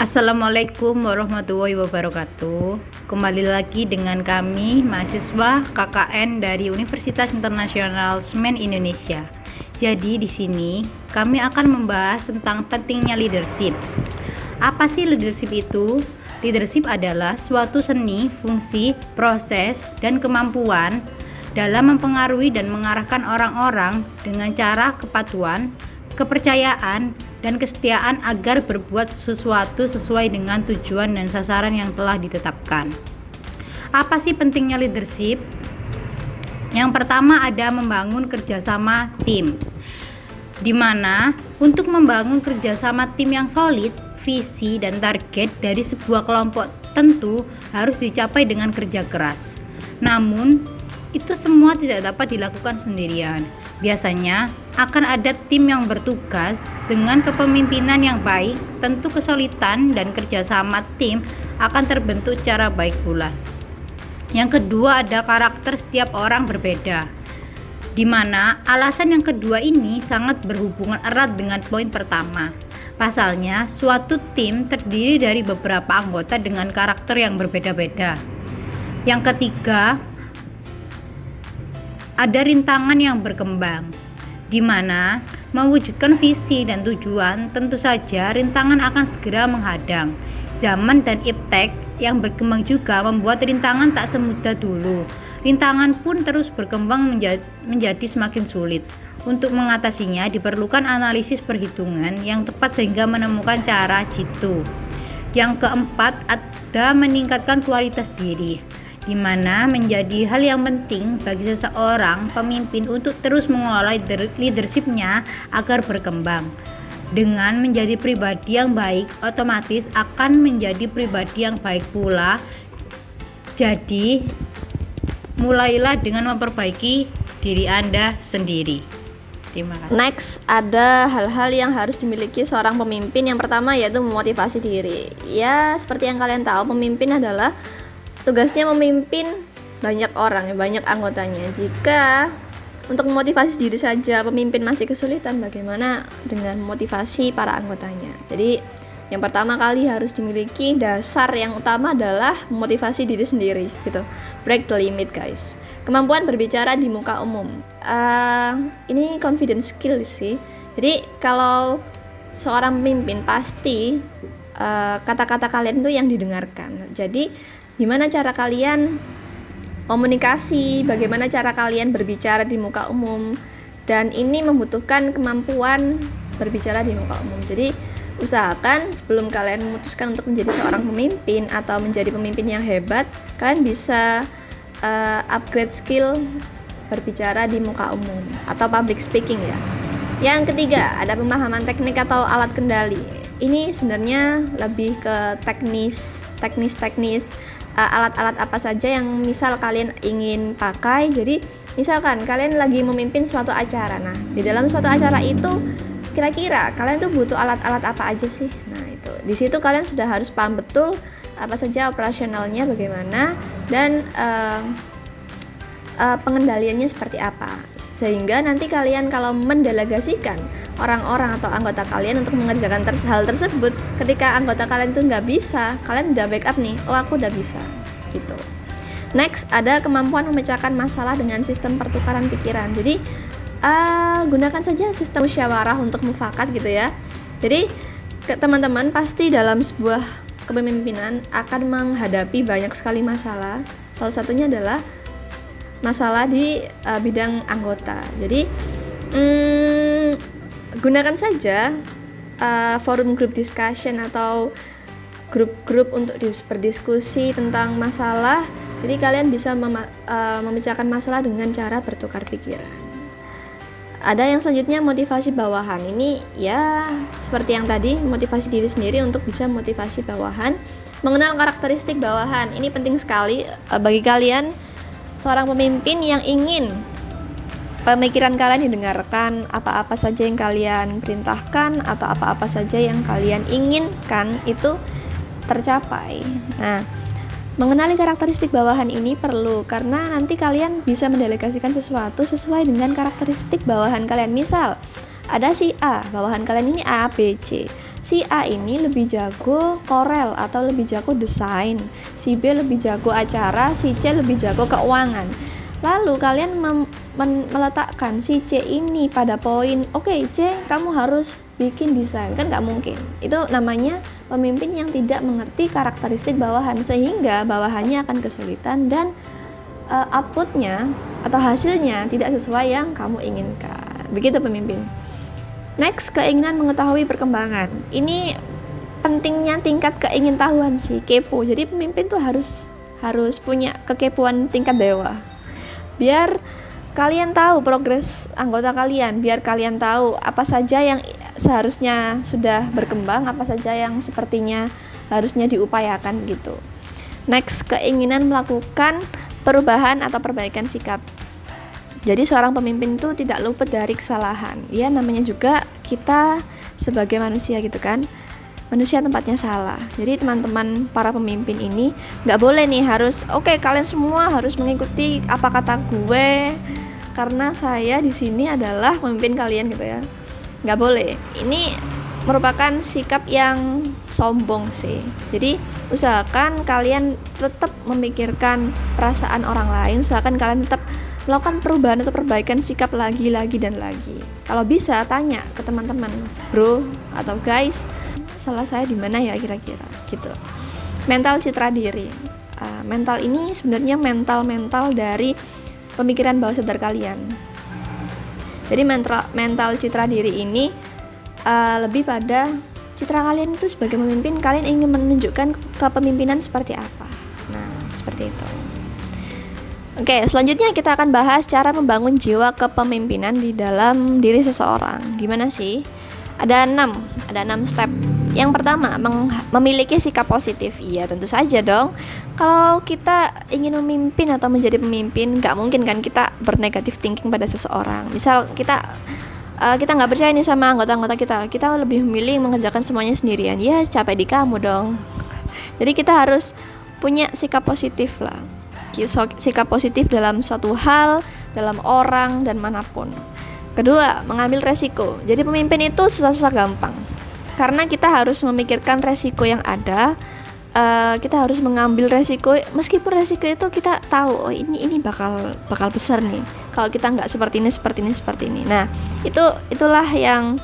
Assalamualaikum warahmatullahi wabarakatuh. Kembali lagi dengan kami mahasiswa KKN dari Universitas Internasional Semen Indonesia. Jadi di sini kami akan membahas tentang pentingnya leadership. Apa sih leadership itu? Leadership adalah suatu seni, fungsi, proses, dan kemampuan dalam mempengaruhi dan mengarahkan orang-orang dengan cara kepatuhan, kepercayaan, dan kesetiaan agar berbuat sesuatu sesuai dengan tujuan dan sasaran yang telah ditetapkan. Apa sih pentingnya leadership? Yang pertama ada membangun kerjasama tim, di mana untuk membangun kerjasama tim yang solid, visi dan target dari sebuah kelompok tentu harus dicapai dengan kerja keras. Namun, itu semua tidak dapat dilakukan sendirian. Biasanya akan ada tim yang bertugas dengan kepemimpinan yang baik. Tentu kesulitan dan kerjasama tim akan terbentuk secara baik pula. Yang kedua ada karakter setiap orang berbeda, di mana alasan yang kedua ini sangat berhubungan erat dengan poin pertama. Pasalnya, suatu tim terdiri dari beberapa anggota dengan karakter yang berbeda-beda. Yang ketiga, ada rintangan yang berkembang, di mana mewujudkan visi dan tujuan tentu saja rintangan akan segera menghadang. Zaman dan iptek yang berkembang juga membuat rintangan tak semudah dulu. Rintangan pun terus berkembang menjadi semakin sulit. Untuk mengatasinya diperlukan analisis perhitungan yang tepat sehingga menemukan cara jitu. Yang keempat ada meningkatkan kualitas diri, di mana menjadi hal yang penting bagi seseorang pemimpin untuk terus mengolah leadership-nya agar berkembang. Dengan menjadi pribadi yang baik, otomatis akan menjadi pribadi yang baik pula. Jadi, mulailah dengan memperbaiki diri Anda sendiri. Terima kasih. Next, ada hal-hal yang harus dimiliki seorang pemimpin. Yang pertama yaitu memotivasi diri. Ya, seperti yang kalian tahu, pemimpin adalah tugasnya memimpin banyak orang, banyak anggotanya. Jika untuk memotivasi diri saja pemimpin masih kesulitan, bagaimana dengan motivasi para anggotanya? Jadi yang pertama kali harus dimiliki dasar yang utama adalah memotivasi diri sendiri gitu. Break the limit, guys. Kemampuan berbicara di muka umum. Ini confidence skill sih. Jadi kalau seorang pemimpin pasti kata-kata kalian itu yang didengarkan. Jadi gimana cara kalian komunikasi, bagaimana cara kalian berbicara di muka umum, dan ini membutuhkan kemampuan berbicara di muka umum. Jadi usahakan sebelum kalian memutuskan untuk menjadi seorang pemimpin atau menjadi pemimpin yang hebat, kalian bisa upgrade skill berbicara di muka umum atau public speaking ya. Yang ketiga ada pemahaman teknik atau alat kendali. Ini sebenarnya lebih ke teknis alat-alat apa saja yang misal kalian ingin pakai. Jadi misalkan kalian lagi memimpin suatu acara. Nah, di dalam suatu acara itu kira-kira kalian tuh butuh alat-alat apa aja sih? Nah, itu. Di situ kalian sudah harus paham betul apa saja operasionalnya bagaimana dan pengendaliannya seperti apa, sehingga nanti kalian kalau mendelegasikan orang-orang atau anggota kalian untuk mengerjakan hal tersebut, ketika anggota kalian tuh nggak bisa, kalian udah backup nih, oh aku udah bisa gitu. Next ada kemampuan memecahkan masalah dengan sistem pertukaran pikiran. Jadi gunakan saja sistem musyawarah untuk mufakat gitu ya. Jadi teman-teman pasti dalam sebuah kepemimpinan akan menghadapi banyak sekali masalah. Salah satunya adalah masalah di bidang anggota. Jadi gunakan saja forum group discussion atau grup-grup untuk berdiskusi tentang masalah. Jadi kalian bisa memecahkan masalah dengan cara bertukar pikiran. Ada yang selanjutnya motivasi bawahan. Ini ya seperti yang tadi, motivasi diri sendiri untuk bisa motivasi bawahan. Mengenal karakteristik bawahan. Ini penting sekali bagi kalian seorang pemimpin yang ingin pemikiran kalian didengarkan, apa-apa saja yang kalian perintahkan atau apa-apa saja yang kalian inginkan itu tercapai. Nah, mengenali karakteristik bawahan ini perlu karena nanti kalian bisa mendelegasikan sesuatu sesuai dengan karakteristik bawahan kalian. Misal, ada si A, bawahan kalian ini A, B, C. si A ini lebih jago korel atau lebih jago desain, si B lebih jago acara, si C lebih jago keuangan. Lalu kalian meletakkan si C ini pada poin, oke, C kamu harus bikin desain, kan nggak mungkin. Itu namanya pemimpin yang tidak mengerti karakteristik bawahan, sehingga bawahannya akan kesulitan dan outputnya atau hasilnya tidak sesuai yang kamu inginkan. Begitu pemimpin. Next, keinginan mengetahui perkembangan. Ini pentingnya tingkat keingintahuan sih, kepo. Jadi pemimpin tuh harus punya kekepoan tingkat dewa. Biar kalian tahu progres anggota kalian, biar kalian tahu apa saja yang seharusnya sudah berkembang, apa saja yang sepertinya harusnya diupayakan gitu. Next, keinginan melakukan perubahan atau perbaikan sikap. Jadi seorang pemimpin itu tidak luput dari kesalahan. Ya, namanya juga kita sebagai manusia gitu kan. Manusia tempatnya salah. Jadi teman-teman para pemimpin ini nggak boleh nih harus oke, kalian semua harus mengikuti apa kata gue karena saya di sini adalah pemimpin kalian gitu ya. Nggak boleh. Ini merupakan sikap yang sombong sih. Jadi usahakan kalian tetap memikirkan perasaan orang lain. Usahakan kalian tetap melakukan perubahan atau perbaikan sikap lagi dan lagi. Kalau bisa tanya ke teman-teman, bro atau guys, salah saya di mana ya kira-kira gitu. Mental citra diri. Mental ini sebenarnya mental dari pemikiran bawah sadar kalian. Jadi mental citra diri ini lebih pada citra kalian itu sebagai pemimpin, kalian ingin menunjukkan kepemimpinan seperti apa. Nah, seperti itu. Oke, selanjutnya kita akan bahas cara membangun jiwa kepemimpinan di dalam diri seseorang. Gimana sih? Ada 6 step. Yang pertama, memiliki sikap positif. Iya, tentu saja dong. Kalau kita ingin memimpin atau menjadi pemimpin, nggak mungkin kan kita bernegatif thinking pada seseorang. Misal kita nggak percaya nih sama anggota-anggota kita lebih memilih mengerjakan semuanya sendirian. Ya, capek di kamu dong. Jadi kita harus punya sikap positif lah. Sikap positif dalam suatu hal, dalam orang, dan manapun. Kedua, mengambil resiko. Jadi pemimpin itu susah-susah gampang. Karena kita harus memikirkan resiko yang ada. Kita harus mengambil resiko, meskipun resiko itu kita tahu, oh ini bakal besar nih. Kalau kita nggak seperti ini. Nah, itulah yang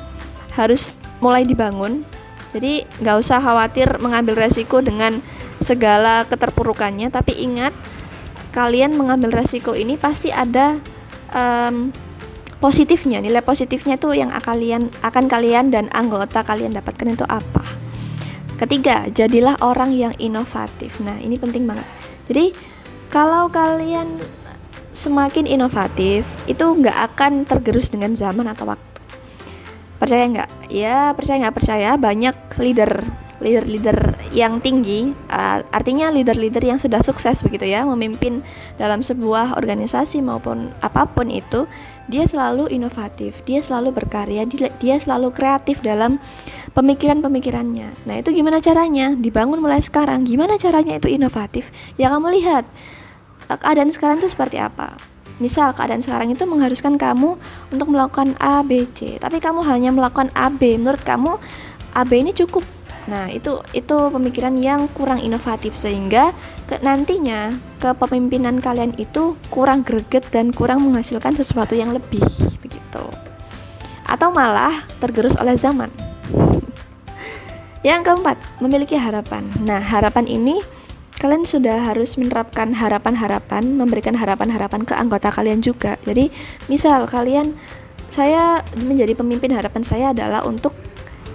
harus mulai dibangun. Jadi nggak usah khawatir mengambil resiko dengan segala keterpurukannya, tapi ingat, kalian mengambil resiko ini pasti ada positifnya, nilai positifnya itu yang akan kalian dan anggota kalian dapatkan itu apa. Ketiga, jadilah orang yang inovatif. Nah, ini penting banget. Jadi kalau kalian semakin inovatif, itu nggak akan tergerus dengan zaman atau waktu. Percaya nggak? Ya, percaya nggak percaya, banyak leader yang tinggi, artinya leader yang sudah sukses begitu ya, memimpin dalam sebuah organisasi maupun apapun itu, dia selalu inovatif, dia selalu berkarya, dia selalu kreatif dalam pemikirannya. Nah, itu gimana caranya? Dibangun mulai sekarang. Gimana caranya itu inovatif? Ya, kamu lihat keadaan sekarang itu seperti apa. Misal keadaan sekarang itu mengharuskan kamu untuk melakukan A, B, C, tapi kamu hanya melakukan A, B. Menurut kamu A, B ini cukup. Nah, itu pemikiran yang kurang inovatif, sehingga nantinya kepemimpinan kalian itu kurang greget dan kurang menghasilkan sesuatu yang lebih begitu. Atau malah tergerus oleh zaman. Yang keempat, memiliki harapan. Nah, harapan ini kalian sudah harus menerapkan harapan-harapan, memberikan harapan-harapan ke anggota kalian juga. Jadi, misal saya menjadi pemimpin, harapan saya adalah untuk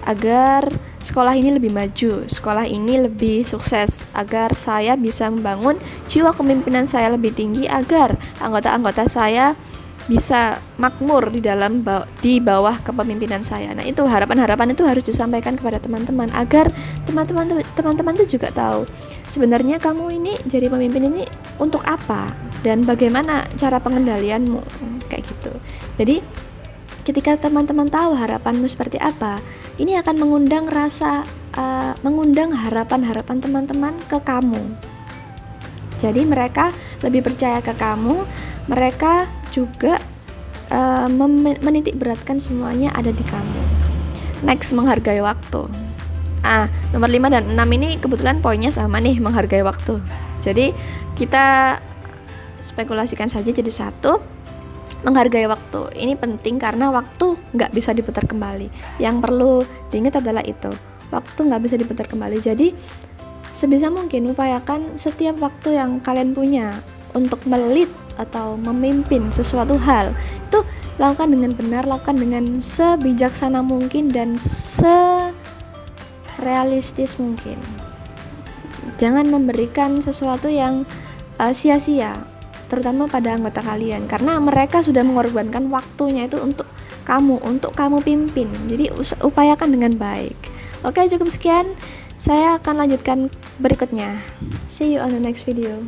agar sekolah ini lebih maju, sekolah ini lebih sukses, agar saya bisa membangun jiwa kepemimpinan saya lebih tinggi, agar anggota-anggota saya bisa makmur di bawah kepemimpinan saya. Nah, itu harapan-harapan itu harus disampaikan kepada teman-teman, agar teman-teman itu juga tahu sebenarnya kamu ini jadi pemimpin ini untuk apa dan bagaimana cara pengendalianmu, kayak gitu. Jadi ketika teman-teman tahu harapanmu seperti apa, ini akan mengundang harapan-harapan teman-teman ke kamu. Jadi mereka lebih percaya ke kamu, mereka juga menitik beratkan semuanya ada di kamu. Next, menghargai waktu. Nomor 5 dan 6 ini kebetulan poinnya sama nih, menghargai waktu. Jadi kita spekulasikan saja jadi satu, menghargai waktu. Ini penting karena waktu nggak bisa diputar kembali. Yang perlu diingat adalah itu, waktu nggak bisa diputar kembali. Jadi sebisa mungkin upayakan setiap waktu yang kalian punya untuk melit atau memimpin sesuatu hal, itu lakukan dengan benar, lakukan dengan sebijaksana mungkin dan serealistis mungkin. Jangan memberikan sesuatu yang sia-sia, terutama pada anggota kalian, karena mereka sudah mengorbankan waktunya itu untuk kamu pimpin. Jadi upayakan dengan baik. Oke, cukup sekian. Saya akan lanjutkan berikutnya. See you on the next video.